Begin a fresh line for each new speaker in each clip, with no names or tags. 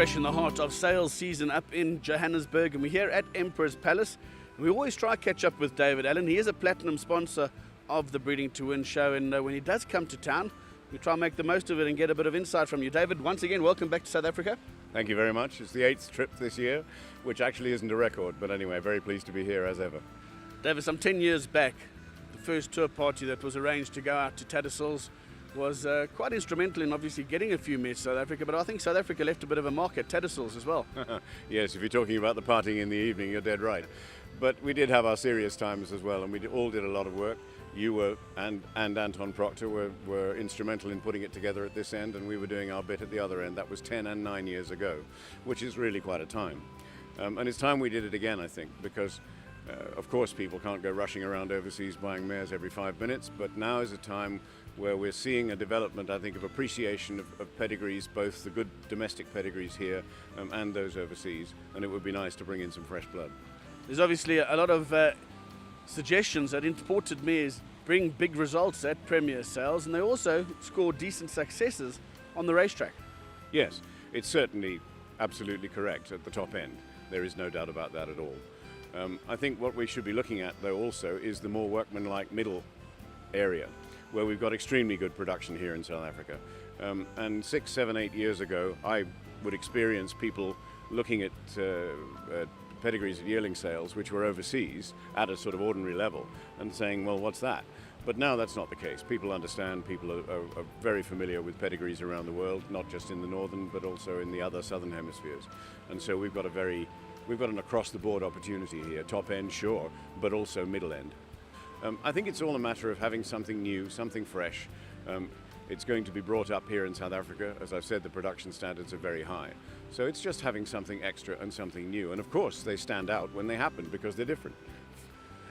fresh in the heart of sales season up in Johannesburg, and we're here at Emperor's Palace. We always try to catch up with David Allan. He is a platinum sponsor of the Breeding to Win show, and when he does come to town, we try and make the most of it and get a bit of insight from you. David, once again, welcome back to South Africa.
Thank you very much. It's the 8th trip this year, which actually isn't a record, but anyway, very pleased to be here as ever.
David, some 10 years back, the first tour party that was arranged to go out to Tattersalls was quite instrumental in obviously getting a few mares to South Africa, but I think South Africa left a bit of a mark at Tattersalls as well.
Yes, if you're talking about the partying in the evening, you're dead right. But we did have our serious times as well, and we all did a lot of work. You were, and Anton Proctor were instrumental in putting it together at this end, and we were doing our bit at the other end. That was 10 and 9 years ago, which is really quite a time. And it's time we did it again, I think, because of course people can't go rushing around overseas buying mares every 5 minutes, but now is a time where we're seeing a development, I think, of appreciation of pedigrees, both the good domestic pedigrees here and those overseas, and it would be nice to bring in some fresh blood.
There's obviously a lot of suggestions that imported mares bring big results at Premier sales, and they also score decent successes on the racetrack.
Yes, it's certainly absolutely correct at the top end. There is no doubt about that at all. I think what we should be looking at, though, also is the more workmanlike middle area, where we've got extremely good production here in South Africa. And 6, 7, 8 years ago, I would experience people looking at pedigrees at yearling sales, which were overseas at a sort of ordinary level, and saying, well, what's that? But now that's not the case. People understand, people are very familiar with pedigrees around the world, not just in the northern, but also in the other southern hemispheres. And so we've got an across-the-board opportunity here, top end, sure, but also middle end. I think it's all a matter of having something new, something fresh. It's going to be brought up here in South Africa. As I've said, the production standards are very high. So it's just having something extra and something new. And of course, they stand out when they happen because they're different.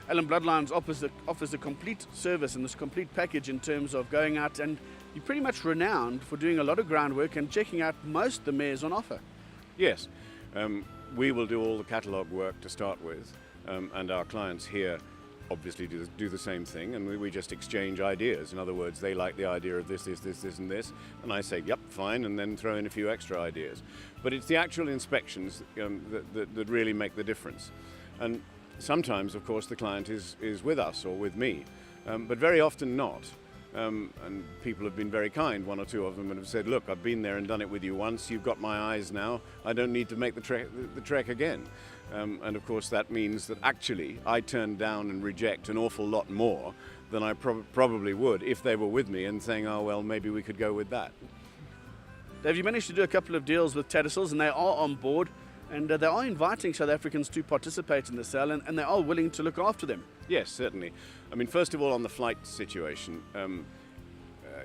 Allan Bloodlines offers a complete service and this complete package in terms of going out, and you're pretty much renowned for doing a lot of groundwork and checking out most of the mares on offer.
Yes, we will do all the catalogue work to start with, and our clients here obviously do the same thing, and we just exchange ideas. In other words, they like the idea of this, and this, and I say, yep, fine, and then throw in a few extra ideas. But it's the actual inspections that really make the difference. And sometimes, of course, the client is with us or with me, but very often not. And people have been very kind, one or two of them, and have said, look, I've been there and done it with you once, you've got my eyes now, I don't need to make the trek again. And of course that means that actually I turn down and reject an awful lot more than I probably would if they were with me and saying, oh well, maybe we could go with that.
Dave, you managed to do a couple of deals with Tattersalls, and they are on board, and they are inviting South Africans to participate in the sale, and they are willing to look after them.
Yes, certainly. I mean, first of all, on the flight situation,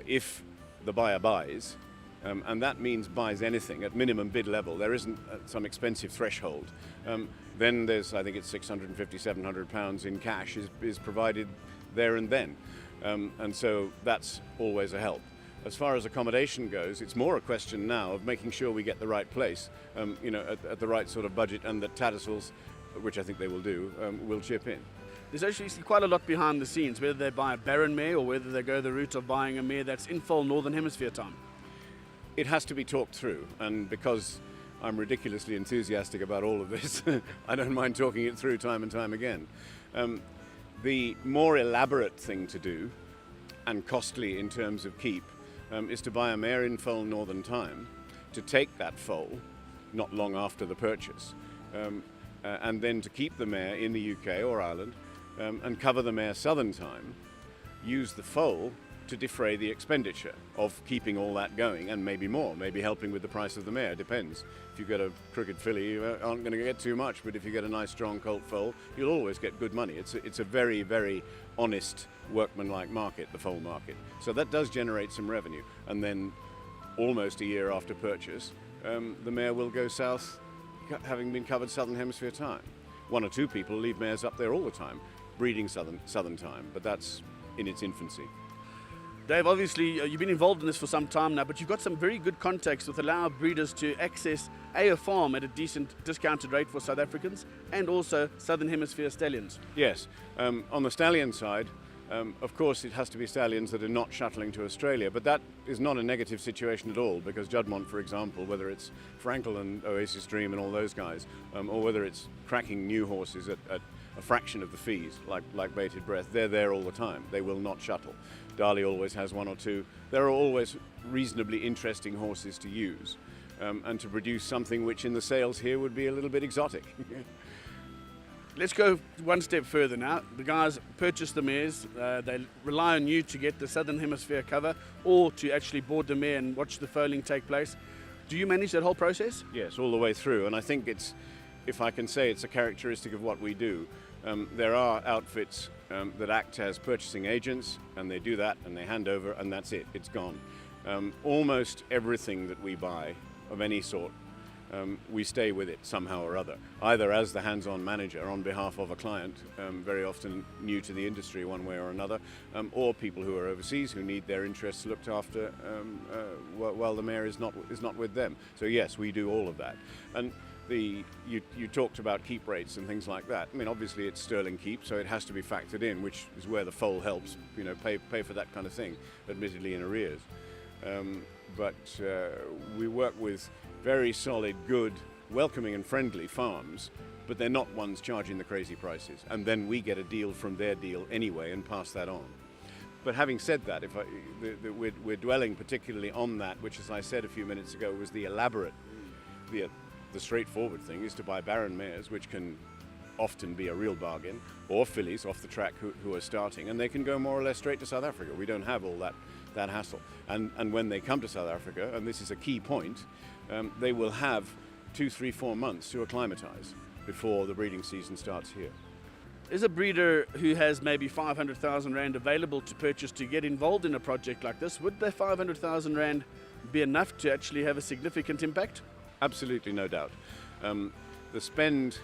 if the buyer buys, and that means buys anything at minimum bid level, there isn't some expensive threshold, then there's, I think it's £650, £700 in cash is provided there and then. And so that's always a help. As far as accommodation goes, it's more a question now of making sure we get the right place, at the right sort of budget, and that Tattersalls, which I think they will do, will chip in.
There's actually quite a lot behind the scenes, whether they buy a barren mare or whether they go the route of buying a mare that's in full Northern Hemisphere time.
It has to be talked through, and because I'm ridiculously enthusiastic about all of this, I don't mind talking it through time and time again. The more elaborate thing to do, and costly in terms of keep, is to buy a mare in foal Northern time, to take that foal not long after the purchase, and then to keep the mare in the UK or Ireland, and cover the mare Southern time, use the foal to defray the expenditure of keeping all that going, and maybe more, maybe helping with the price of the mare, depends. If you get a crooked filly, you aren't going to get too much, but if you get a nice strong colt foal, you'll always get good money. It's a very, very honest, workmanlike market, the foal market. So that does generate some revenue, and then almost a year after purchase, the mare will go south, having been covered Southern Hemisphere time. One or two people leave mares up there all the time, breeding Southern time, but that's in its infancy.
Dave, obviously you've been involved in this for some time now, but you've got some very good contacts that allow breeders to access a farm at a decent discounted rate for South Africans and also Southern Hemisphere stallions.
Yes, on the stallion side, Of course, it has to be stallions that are not shuttling to Australia, but that is not a negative situation at all, because Juddmonte, for example, whether it's Frankel and Oasis Dream and all those guys, or whether it's cracking new horses at a fraction of the fees, like Bated Breath, they're there all the time. They will not shuttle. Dali always has one or two. There are always reasonably interesting horses to use, and to produce something which in the sales here would be a little bit exotic.
Let's go one step further now. The guys purchase the mares. They rely on you to get the Southern Hemisphere cover, or to actually board the mare and watch the foaling take place. Do you manage that whole process?
Yes, all the way through. And I think it's, if I can say, it's a characteristic of what we do. There are outfits that act as purchasing agents, and they do that and they hand over, and that's it. It's gone. Almost everything that we buy of any sort, we stay with it somehow or other, either as the hands-on manager on behalf of a client, very often new to the industry one way or another, or people who are overseas who need their interests looked after while the mare is not with them. So yes, we do all of that. And you talked about keep rates and things like that. I mean, obviously it's sterling keep, so it has to be factored in, which is where the foal helps, pay for that kind of thing, admittedly in arrears. But we work with very solid, good, welcoming and friendly farms, but they're not ones charging the crazy prices. And then we get a deal from their deal anyway and pass that on. But having said that, we're dwelling particularly on that, which, as I said a few minutes ago, was the elaborate, the straightforward thing is to buy barren mares, which can often be a real bargain, or fillies off the track who are starting, and they can go more or less straight to South Africa. We don't have all that hassle. And when they come to South Africa, and this is a key point, they will have 2, 3, 4 months to acclimatise before the breeding season starts here.
Is a breeder who has maybe 500,000 Rand available to purchase to get involved in a project like this, would their 500,000 Rand be enough to actually have a significant impact?
Absolutely, no doubt. The spend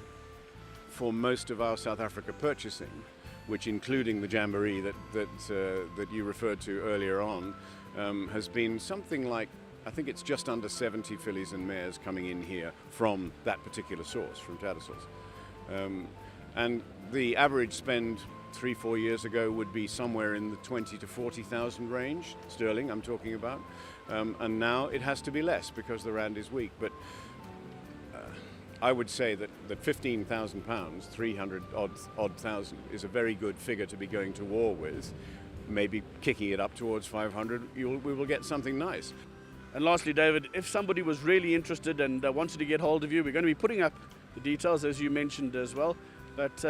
for most of our South Africa purchasing, which including the jamboree that you referred to earlier on, has been something like, I think it's just under 70 fillies and mares coming in here from that particular source, from Tattersalls. And the average spend 3-4 years ago would be somewhere in the 20 to 40,000 range, sterling I'm talking about. And now it has to be less because the Rand is weak. But I would say that £15,000, 300 odd thousand, is a very good figure to be going to war with. Maybe kicking it up towards 500, we will get something nice.
And lastly, David, if somebody was really interested and wanted to get hold of you, we're going to be putting up the details, as you mentioned as well. But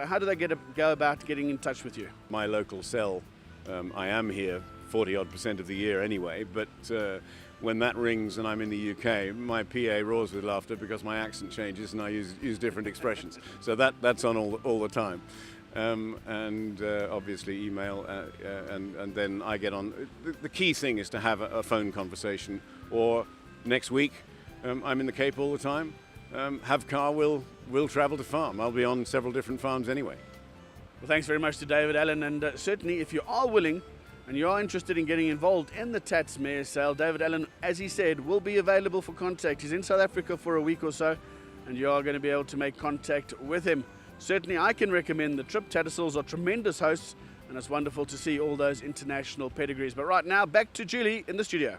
how do they go about getting in touch with you?
My local cell, I am here 40-odd% of the year anyway, but when that rings and I'm in the UK, my PA roars with laughter because my accent changes and I use different expressions. So that's on all the time. And obviously email, and then I get on. The key thing is to have a phone conversation, or next week, I'm in the Cape all the time. Have car, we'll travel to farm. I'll be on several different farms anyway.
Well, thanks very much to David Allan, and certainly if you are willing and you are interested in getting involved in the Tats mare sale, David Allan, as he said, will be available for contact. He's in South Africa for a week or so, and you are going to be able to make contact with him. Certainly I can recommend the trip. Tattersalls are tremendous hosts, and it's wonderful to see all those international pedigrees. But right now, back to Julie in the studio.